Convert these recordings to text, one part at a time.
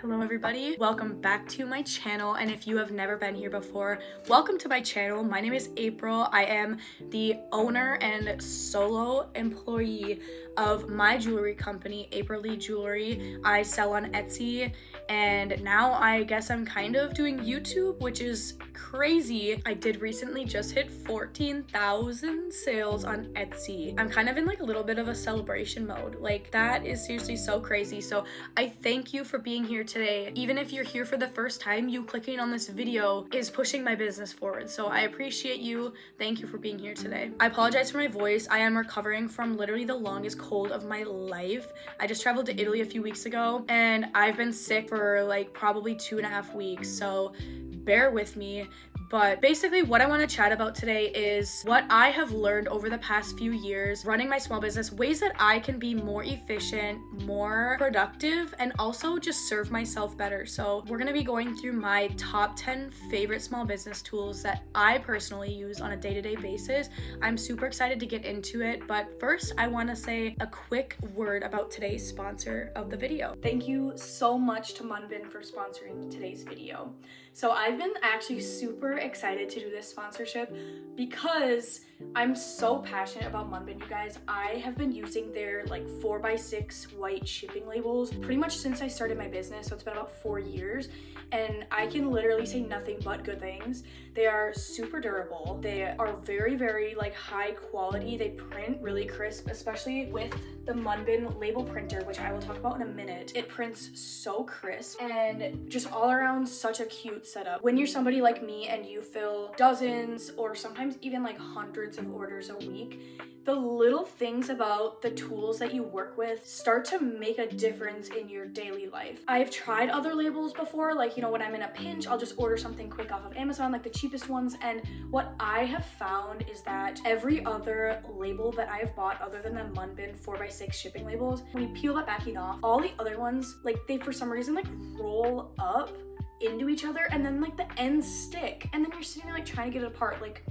Hello everybody, welcome back to my channel, and if you have never been here before, welcome to my channel. My name is April. I am the owner and solo employee of my jewelry company, aprilleighjewelry. I sell on Etsy, and now I guess I'm kind of doing YouTube, which is crazy. I did recently just hit 14,000 sales on Etsy. I'm kind of in like a little bit of a celebration mode. Like, that is seriously so crazy. So I thank you for being here today. Even if you're here for the first time, you clicking on this video is pushing my business forward. So I appreciate you. Thank you for being here today. I apologize for my voice. I am recovering from literally the longest cold of my life. I just traveled to Italy a few weeks ago and I've been sick for like probably 2.5 weeks. So bear with me. But basically what I want to chat about today is what I have learned over the past few years running my small business, ways that I can be more efficient, more productive, and also just serve myself better. So we're going to be going through my top 10 favorite small business tools that I personally use on a day-to-day basis. I'm super excited to get into it, but first I want to say a quick word about today's sponsor of the video. Thank you so much to Munbin for sponsoring today's video. So I've been actually super excited to do this sponsorship because I'm so passionate about Munbin, you guys. I have been using their like 4x6 white shipping labels pretty much since I started my business, so it's been about 4 years, and I can literally say nothing but good things. They are super durable. They are very, very like high quality. They print really crisp, especially with the Munbin label printer, which I will talk about in a minute. It prints so crisp and just all around such a cute setup. When you're somebody like me and you fill dozens or sometimes even like hundreds of orders a week, the little things about the tools that you work with start to make a difference in your daily life. I've tried other labels before, like, you know, when I'm in a pinch, I'll just order something quick off of Amazon, like the cheapest ones. And what I have found is that every other label that I've bought other than the Munbin 4x6 shipping labels, when you peel that backing off, all the other ones, like, they for some reason like roll up into each other and then like the ends stick, and then you're sitting there like trying to get it apart. Like,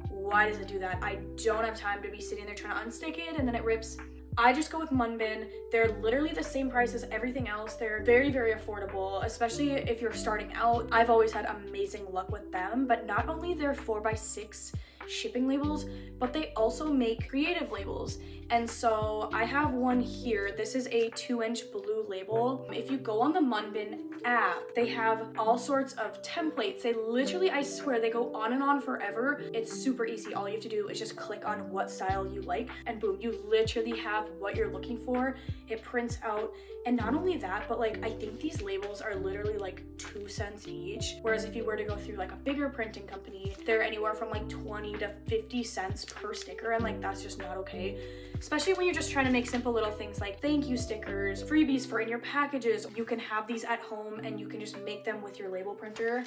why does it do that? I don't have time to be sitting there trying to unstick it and then it rips. I just go with Munbin. They're literally the same price as everything else. They're very, very affordable, especially if you're starting out. I've always had amazing luck with them, but not only their 4x6 shipping labels, but they also make creative labels. And so I have one here. This is a 2-inch blue label. If you go on the Munbin app, they have all sorts of templates. They literally, I swear, they go on and on forever. It's super easy. All you have to do is just click on what style you like and boom, you literally have what you're looking for. It prints out. And not only that, but like, I think these labels are literally like 2 cents each. Whereas if you were to go through like a bigger printing company, they're anywhere from like 20 to 50 cents per sticker. And like, that's just not okay. Especially when you're just trying to make simple little things like thank you stickers, freebies for in your packages. You can have these at home and you can just make them with your label printer.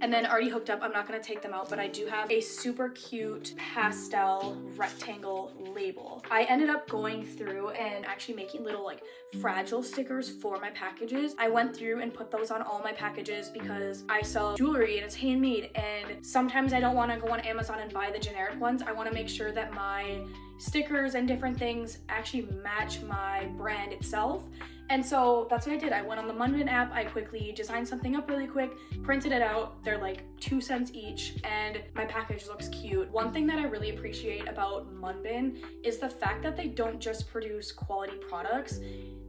And then already hooked up, I'm not gonna take them out, but I do have a super cute pastel rectangle label. I ended up going through and actually making little like fragile stickers for my packages. I went through and put those on all my packages because I sell jewelry and it's handmade, and sometimes I don't wanna go on Amazon and buy the generic ones. I wanna make sure that my stickers and different things actually match my brand itself. And so that's what I did. I went on the Munbin app, I quickly designed something up really quick, printed it out. They're like 2 cents each, and my package looks cute. One thing that I really appreciate about Munbin is the fact that they don't just produce quality products.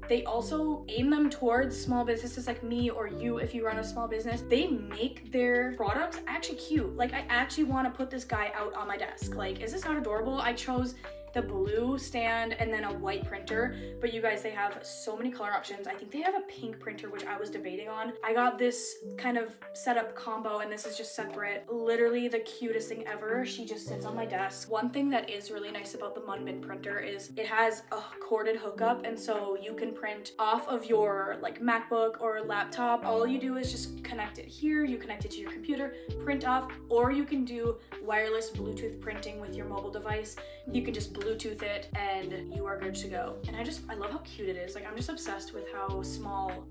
They also aim them towards small businesses like me or you if you run a small business. They make their products actually cute. Like, I actually want to put this guy out on my desk. Like, is this not adorable? I chose the blue stand and then a white printer, but you guys, they have so many color options. I think they have a pink printer, which I was debating on. I got this kind of setup combo, and this is just separate. Literally the cutest thing ever. She just sits on my desk. One thing that is really nice about the Munbin printer is it has a corded hookup, and so you can print off of your like MacBook or laptop. All you do is just connect it here, you connect it to your computer, print off, or you can do wireless Bluetooth printing with your mobile device. You can just Bluetooth it and you are good to go. And I love how cute it is. Like, I'm just obsessed with how small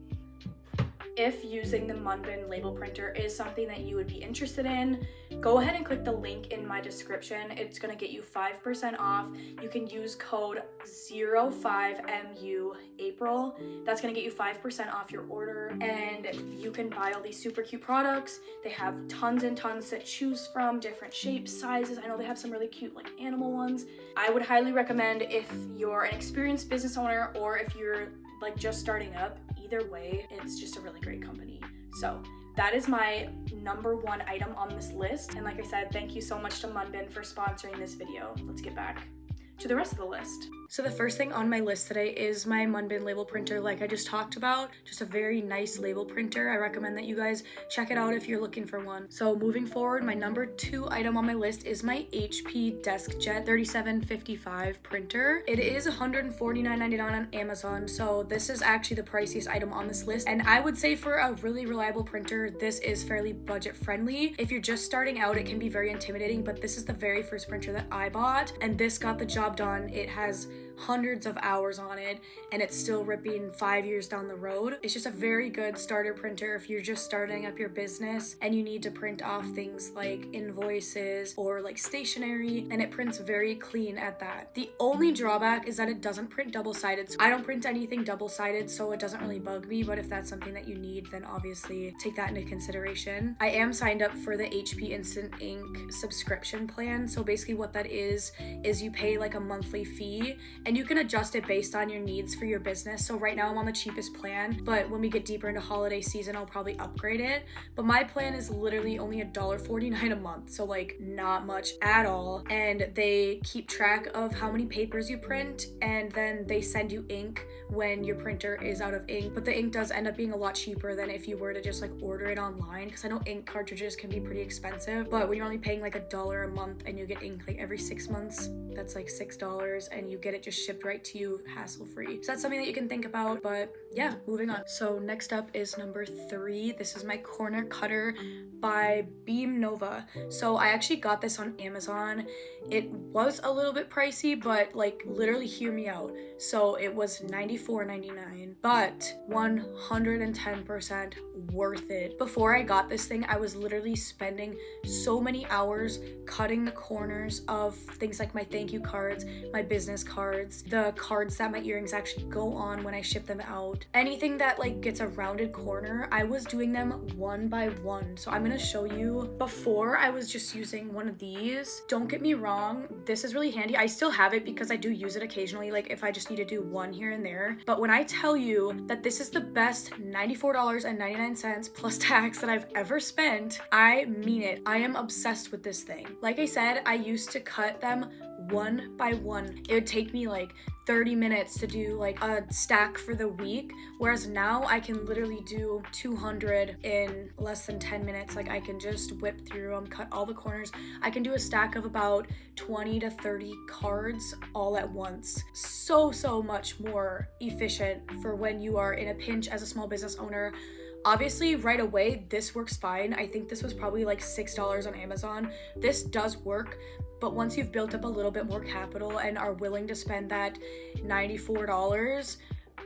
If using the Munbin label printer is something that you would be interested in, go ahead and click the link in my description. It's gonna get you 5% off. You can use code 05MU April. That's gonna get you 5% off your order, and you can buy all these super cute products. They have tons and tons to choose from, different shapes, sizes. I know they have some really cute like animal ones. I would highly recommend if you're an experienced business owner or if you're like just starting up. Either way, it's just a really great company. So that is my number one item on this list. And like I said, thank you so much to Munbin for sponsoring this video. Let's get back to the rest of the list. So the first thing on my list today is my Munbin label printer, like I just talked about. Just a very nice label printer. I recommend that you guys check it out if you're looking for one. So moving forward, my number 2 item on my list is my HP DeskJet 3755 printer. It is $149.99 on Amazon, so this is actually the priciest item on this list. And I would say for a really reliable printer, this is fairly budget friendly. If you're just starting out, it can be very intimidating, but this is the very first printer that I bought, and this got the job done. It has hundreds of hours on it, and it's still ripping 5 years down the road. It's just a very good starter printer if you're just starting up your business and you need to print off things like invoices or like stationery, and it prints very clean at that. The only drawback is that it doesn't print double-sided. So I don't print anything double-sided, so it doesn't really bug me, but if that's something that you need, then obviously take that into consideration. I am signed up for the HP Instant Ink subscription plan. So basically what that is you pay like a monthly fee, and you can adjust it based on your needs for your business. So right now I'm on the cheapest plan, but when we get deeper into holiday season, I'll probably upgrade it. But my plan is literally only $1.49 a month, so like not much at all. And they keep track of how many papers you print, and then they send you ink when your printer is out of ink. But the ink does end up being a lot cheaper than if you were to just like order it online, because I know ink cartridges can be pretty expensive. But when you're only paying like $1 a month and you get ink like every 6 months, that's like $6, and you get it just shipped right to you hassle-free. So that's something that you can think about. But yeah, moving on. So next up is number 3. This is my corner cutter by Beam Nova. So I actually got this on Amazon. It was a little bit pricey, but like literally hear me out. So it was $94.99, but 110% worth it. Before I got this thing, I was literally spending so many hours cutting the corners of things like my thank you cards, my business cards, the cards that my earrings actually go on when I ship them out. Anything that like gets a rounded corner, I was doing them one by one. So I'm gonna show you. Before, I was just using one of these. Don't get me wrong, this is really handy. I still have it because I do use it occasionally, like if I just need to do one here and there. But when I tell you that this is the best $94.99 plus tax that I've ever spent, I mean it. I am obsessed with this thing. Like I said, I used to cut them one by one. It would take me like 30 minutes to do like a stack for the week, whereas now I can literally do 200 in less than 10 minutes. Like I can just whip through them, cut all the corners. I can do a stack of about 20 to 30 cards all at once. So much more efficient for when you are in a pinch as a small business owner. Obviously, right away, this works fine. I think this was probably like $6 on Amazon. This does work, but once you've built up a little bit more capital and are willing to spend that $94,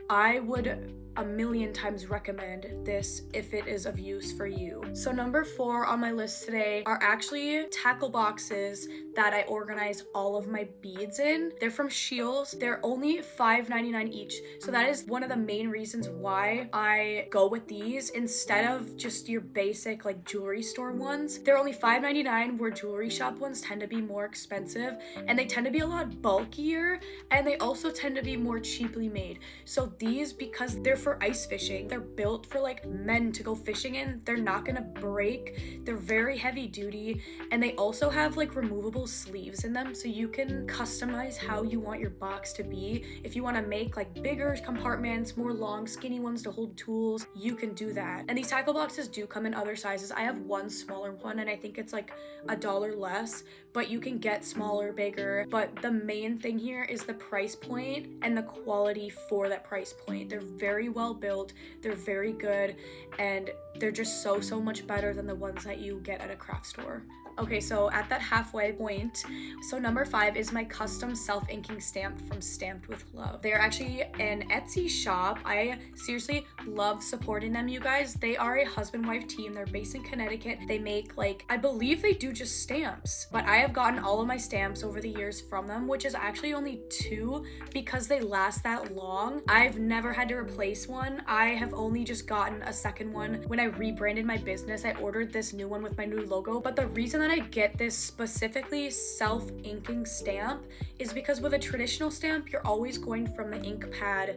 I would a million times recommend this if it is of use for you. So number 4 on my list today are actually tackle boxes that I organize all of my beads in. They're from Scheels. They're only $5.99 each. So that is one of the main reasons why I go with these instead of just your basic like jewelry store ones. They're only $5.99, where jewelry shop ones tend to be more expensive, and they tend to be a lot bulkier, and they also tend to be more cheaply made. So these, because they're for ice fishing, they're built for like men to go fishing in. They're not gonna break. They're very heavy duty, and they also have like removable sleeves in them, so you can customize how you want your box to be. If you want to make like bigger compartments, more long skinny ones to hold tools, you can do that. And these tackle boxes do come in other sizes. I have one smaller one, and I think it's like $1 less, but you can get smaller, bigger. But the main thing here is the price point and the quality for that price point. They're very well built, they're very good, and they're just so much better than the ones that you get at a craft store. Okay, so at that halfway point, so number 5 is my custom self-inking stamp from Stamped with Love. They're actually an Etsy shop. I seriously love supporting them, you guys. They are a husband-wife team. They're based in Connecticut. They make, like, I believe they do just stamps, but I have gotten all of my stamps over the years from them, which is actually only 2 because they last that long. I've never had to replace one. I have only just gotten a second one. When I rebranded my business, I ordered this new one with my new logo, but the reason that I get this specifically self-inking stamp is because with a traditional stamp, you're always going from the ink pad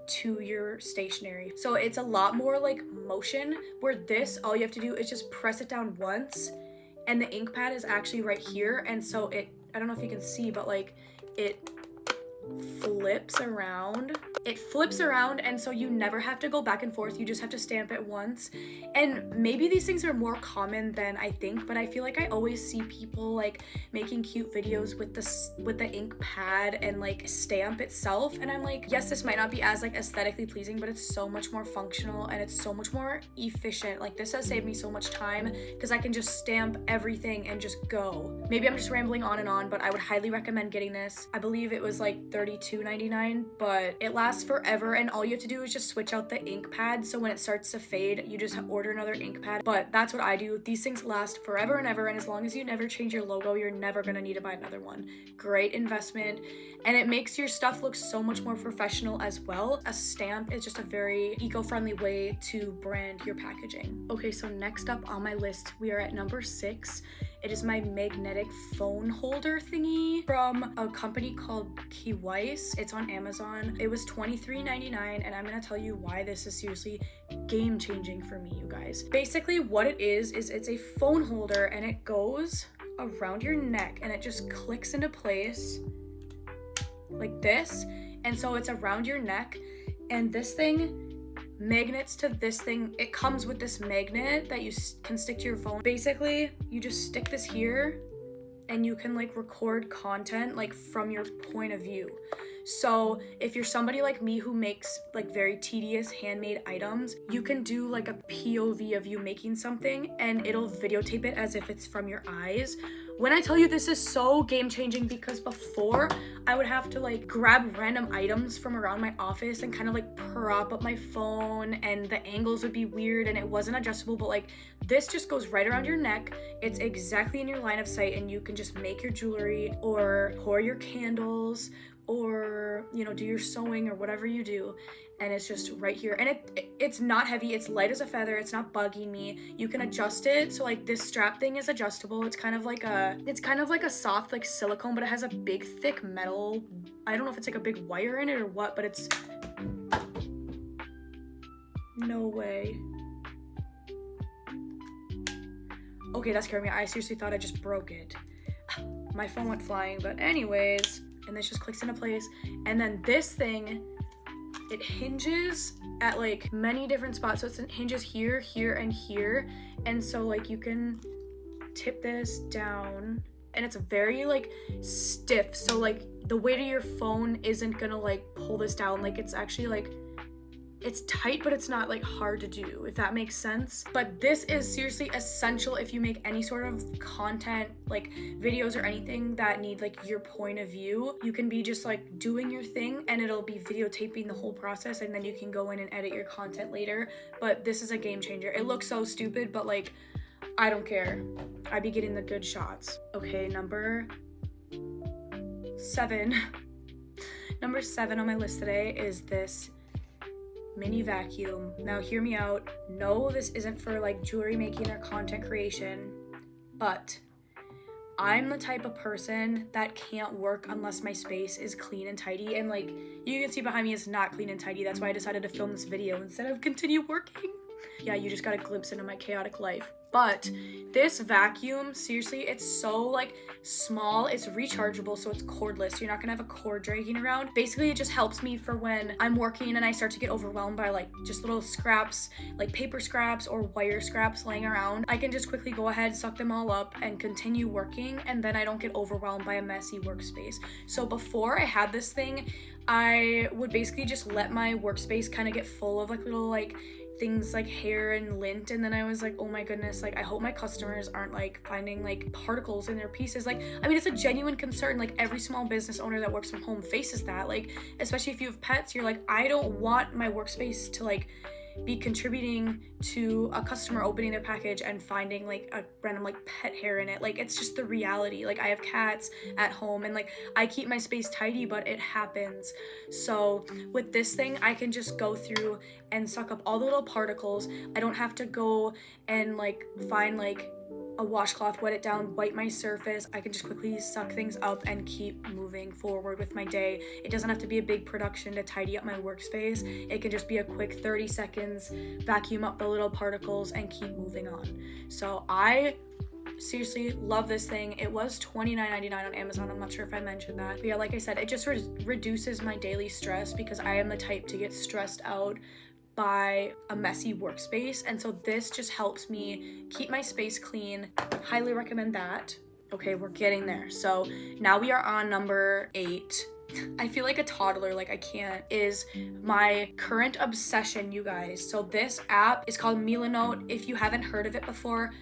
to your stationery. So it's a lot more like motion, where this, all you have to do is just press it down once and the ink pad is actually right here. And so I don't know if you can see, but like it flips around. It flips around, and so you never have to go back and forth. You just have to stamp it once. And maybe these things are more common than I think, but I feel like I always see people like making cute videos with the ink pad and like stamp itself, and I'm like, yes, this might not be as like aesthetically pleasing, but it's so much more functional and it's so much more efficient. Like, this has saved me so much time because I can just stamp everything and just go. Maybe I'm just rambling on and on, but I would highly recommend getting this. I believe it was like $32.99, but it lasts forever, and all you have to do is just switch out the ink pad, so when it starts to fade, you just order another ink pad. But that's what I do. These things last forever and ever, and as long as you never change your logo, you're never gonna need to buy another one. Great investment, and it makes your stuff look so much more professional as well. A stamp is just a very eco-friendly way to brand your packaging. Okay, so next up on my list, we are at number 6. It is my magnetic phone holder thingy from a company called Keywice. It's on Amazon. It was $23.99, and I'm gonna tell you why this is seriously game-changing for me, you guys. Basically, what it is it's a phone holder, and it goes around your neck, and it just clicks into place like this. And so it's around your neck, and this thing magnets to this thing. It comes with this magnet that you can stick to your phone. Basically, you just stick this here and you can like record content like from your point of view. So if you're somebody like me who makes like very tedious handmade items, you can do like a POV of you making something and it'll videotape it as if it's from your eyes. When I tell you, this is so game changing, because before I would have to like grab random items from around my office and kind of like prop up my phone, and the angles would be weird and it wasn't adjustable, but like this just goes right around your neck. It's exactly in your line of sight, and you can just make your jewelry or pour your candles or, you know, do your sewing or whatever you do, and it's just right here. And it's not heavy, it's light as a feather, it's not bugging me. You can adjust it, so like this strap thing is adjustable. It's kind of like a soft like silicone, but it has a big thick metal, I don't know if it's like a big wire in it or what, but it's no way. Okay, that scared me. I seriously thought I just broke it. My phone went flying, but anyways, and this just clicks into place. And then this thing, it hinges at like many different spots. So it hinges here, here, and here. And so like you can tip this down, and it's very like stiff. So like the weight of your phone isn't gonna like pull this down. Like it's actually like, it's tight, but it's not like hard to do, if that makes sense. But this is seriously essential if you make any sort of content, like videos or anything that need like your point of view. You can be just like doing your thing and it'll be videotaping the whole process, and then you can go in and edit your content later. But this is a game changer. It looks so stupid, but like, I don't care. I be getting the good shots. Okay, number 7. Number 7 on my list today is this mini vacuum. Now hear me out. No, this isn't for like jewelry making or content creation, but I'm the type of person that can't work unless my space is clean and tidy, and like you can see behind me, it's not clean and tidy. That's why I decided to film this video instead of continue working. Yeah, you just got a glimpse into my chaotic life. But this vacuum, seriously, it's so like small, it's rechargeable, so it's cordless. You're not gonna have a cord dragging around. Basically, it just helps me for when I'm working and I start to get overwhelmed by like just little scraps, like paper scraps or wire scraps laying around. I can just quickly go ahead, suck them all up and continue working, and then I don't get overwhelmed by a messy workspace. So before I had this thing, I would basically just let my workspace kind of get full of like little like things like hair and lint, and then I was like, oh my goodness, like I hope my customers aren't like finding like particles in their pieces. Like, I mean, it's a genuine concern. Like every small business owner that works from home faces that, like, especially if you have pets, you're like, I don't want my workspace to like be contributing to a customer opening their package and finding like a random like pet hair in it. Like, it's just the reality. Like, I have cats at home and like I keep my space tidy, but it happens. So with this thing, I can just go through and suck up all the little particles. I don't have to go and like find like a washcloth, wet it down, wipe my surface. I can just quickly suck things up and keep moving forward with my day. It doesn't have to be a big production to tidy up my workspace. It can just be a quick 30 seconds, vacuum up the little particles and keep moving on. So I seriously love this thing. It was $29.99 on Amazon. I'm not sure if I mentioned that. But yeah, like I said, it just reduces my daily stress because I am the type to get stressed out by a messy workspace, and so this just helps me keep my space clean. Highly recommend that. Okay, we're getting there. So now we are on number 8. I feel like a toddler, like I can't, is my current obsession, you guys. So this app is called Milanote. If you haven't heard of it before,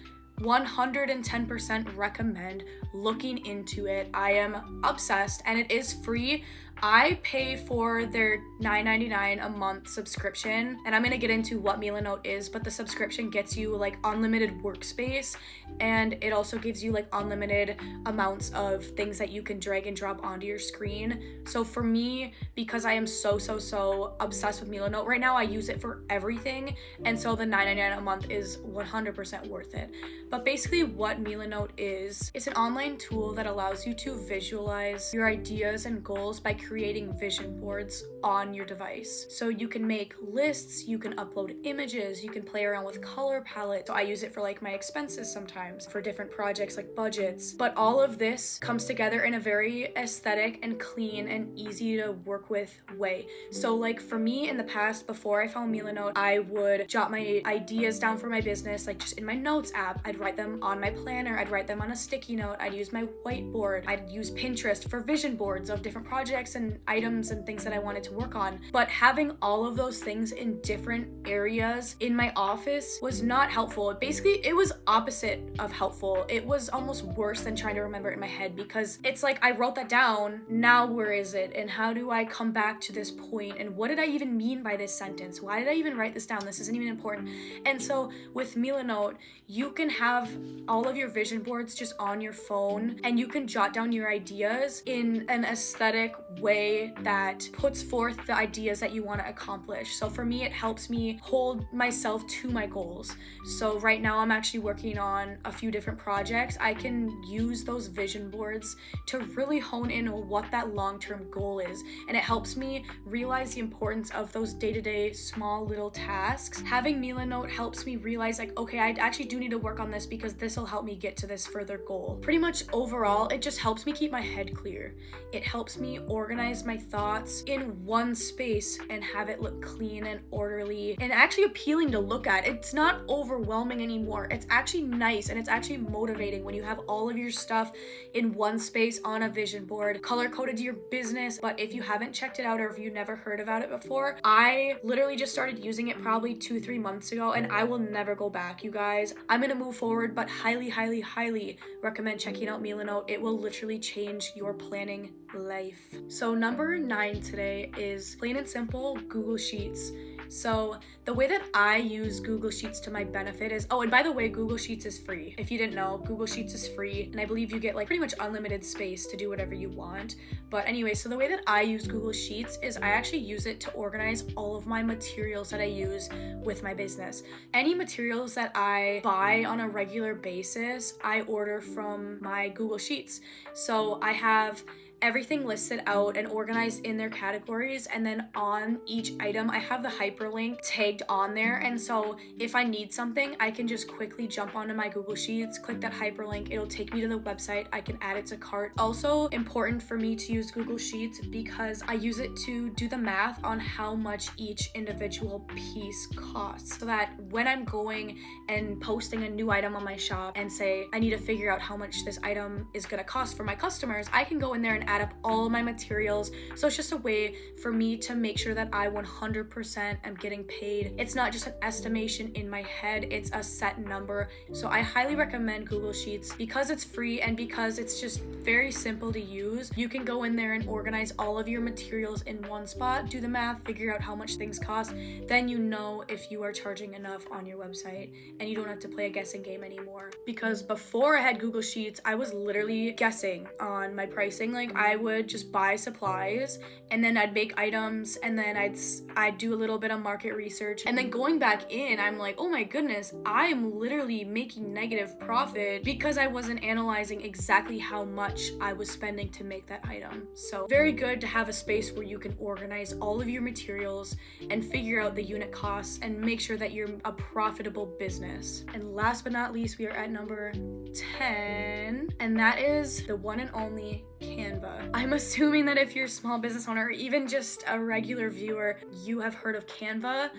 110% recommend looking into it. I am obsessed and it is free. I pay for their $9.99 a month subscription, and I'm gonna get into what Milanote is, but the subscription gets you like unlimited workspace, and it also gives you like unlimited amounts of things that you can drag and drop onto your screen. So for me, because I am so obsessed with Milanote right now, I use it for everything, and so the $9.99 a month is 100% worth it. But basically what Milanote is, it's an online tool that allows you to visualize your ideas and goals by creating vision boards on your device. So you can make lists, you can upload images, you can play around with color palettes. So I use it for like my expenses sometimes, for different projects like budgets. But all of this comes together in a very aesthetic and clean and easy to work with way. So like for me in the past, before I found Milanote, I would jot my ideas down for my business, like just in my notes app. I'd write them on my planner, I'd write them on a sticky note, I'd use my whiteboard, I'd use Pinterest for vision boards of different projects and items and things that I wanted to work on. But having all of those things in different areas in my office was not helpful. Basically, it was opposite of helpful. It was almost worse than trying to remember it in my head, because it's like I wrote that down, now where is it? And how do I come back to this point? And what did I even mean by this sentence? Why did I even write this down? This isn't even important. And so with Milanote, you can have all of your vision boards just on your phone, and you can jot down your ideas in an aesthetic way that puts forth the ideas that you want to accomplish. So for me, it helps me hold myself to my goals. So right now I'm actually working on a few different projects. I can use those vision boards to really hone in on what that long-term goal is, and it helps me realize the importance of those day-to-day small little tasks. Having Milanote helps me realize like, okay, I actually do need to work on this because this will help me get to this further goal. Pretty much overall, it just helps me keep my head clear. It helps me organize my thoughts in one space and have it look clean and orderly and actually appealing to look at. It's not overwhelming anymore. It's actually nice and it's actually motivating when you have all of your stuff in one space on a vision board, color coded to your business. But if you haven't checked it out or if you've never heard about it before, I literally just started using it probably 2-3 months ago, and I will never go back, you guys. I'm gonna move forward, but highly recommend checking out Milanote. It will literally change your planning life. So number 9 today is plain and simple Google Sheets. So the way that I use Google Sheets to my benefit is, oh, and by the way, Google Sheets is free. If you didn't know, Google Sheets is free, and I believe you get like pretty much unlimited space to do whatever you want. But anyway, so the way that I use Google Sheets is I actually use it to organize all of my materials that I use with my business. Any materials that I buy on a regular basis, I order from my Google Sheets. So I have everything listed out and organized in their categories, and then on each item I have the hyperlink tagged on there, and so if I need something I can just quickly jump onto my Google Sheets, click that hyperlink, it'll take me to the website, I can add it to cart. Also important for me to use Google Sheets because I use it to do the math on how much each individual piece costs, so that when I'm going and posting a new item on my shop and say I need to figure out how much this item is going to cost for my customers, I can go in there and add up all of my materials. So it's just a way for me to make sure that I 100% am getting paid. It's not just an estimation in my head, it's a set number. So I highly recommend Google Sheets because it's free and because it's just very simple to use. You can go in there and organize all of your materials in one spot, do the math, figure out how much things cost. Then you know if you are charging enough on your website and you don't have to play a guessing game anymore. Because before I had Google Sheets, I was literally guessing on my pricing. Like I would just buy supplies and then I'd make items and then I'd do a little bit of market research. And then going back in, I'm like, oh my goodness, I'm literally making negative profit because I wasn't analyzing exactly how much I was spending to make that item. So very good to have a space where you can organize all of your materials and figure out the unit costs and make sure that you're a profitable business. And last but not least, we are at number 10, and that is the one and only Canva. I'm assuming that if you're a small business owner or even just a regular viewer, you have heard of Canva,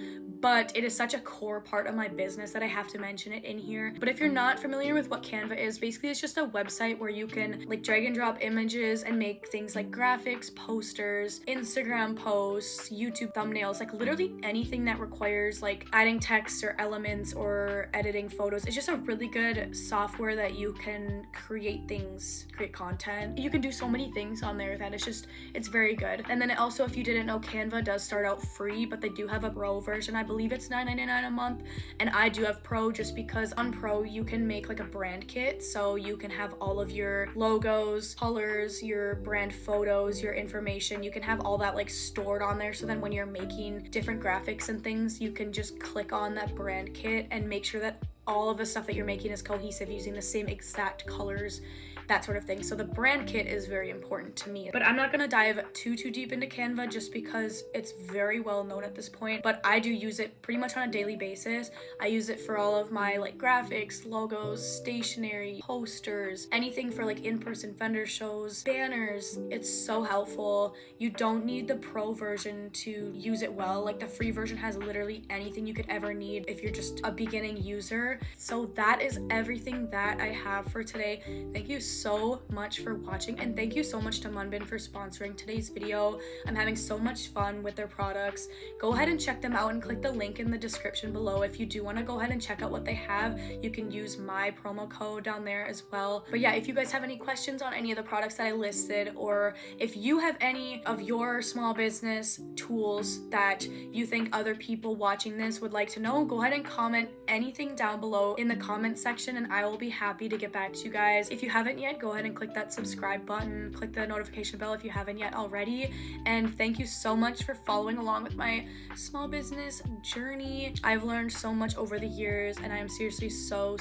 but it is such a core part of my business that I have to mention it in here. But if you're not familiar with what Canva is, basically it's just a website where you can like drag and drop images and make things like graphics, posters, Instagram posts, YouTube thumbnails, like literally anything that requires like adding text or elements or editing photos. It's just a really good software that you can create things, create content. You can do so many things on there that it's very good. And then also, if you didn't know, Canva does start out free, but they do have a pro version. I believe it's $9.99 a month, and I do have pro just because on pro you can make like a brand kit, so you can have all of your logos, colors, your brand photos, your information. You can have all that like stored on there, so then when you're making different graphics and things, you can just click on that brand kit and make sure that all of the stuff that you're making is cohesive, using the same exact colors, that sort of thing. So the brand kit is very important to me. But I'm not gonna dive too deep into Canva just because it's very well known at this point, but I do use it pretty much on a daily basis. I use it for all of my like graphics, logos, stationery, posters, anything for like in-person vendor shows, banners. It's so helpful. You don't need the pro version to use it well. Like the free version has literally anything you could ever need if you're just a beginning user. So that is everything that I have for today. Thank you so much for watching, and thank you so much to Munbin for sponsoring today's video. I'm having so much fun with their products. Go ahead and check them out and click the link in the description below if you do want to go ahead and check out what they have. You can use my promo code down there as well. But yeah, if you guys have any questions on any of the products that I listed, or if you have any of your small business tools that you think other people watching this would like to know, go ahead and comment anything down below in the comment section and I will be happy to get back to you guys. If you haven't yet, go ahead and click that subscribe button, click the notification bell if you haven't yet already, and thank you so much for following along with my small business journey. I've learned so much over the years and I am seriously so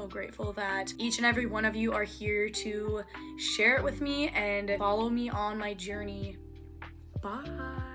grateful that each and every one of you are here to share it with me and follow me on my journey. Bye.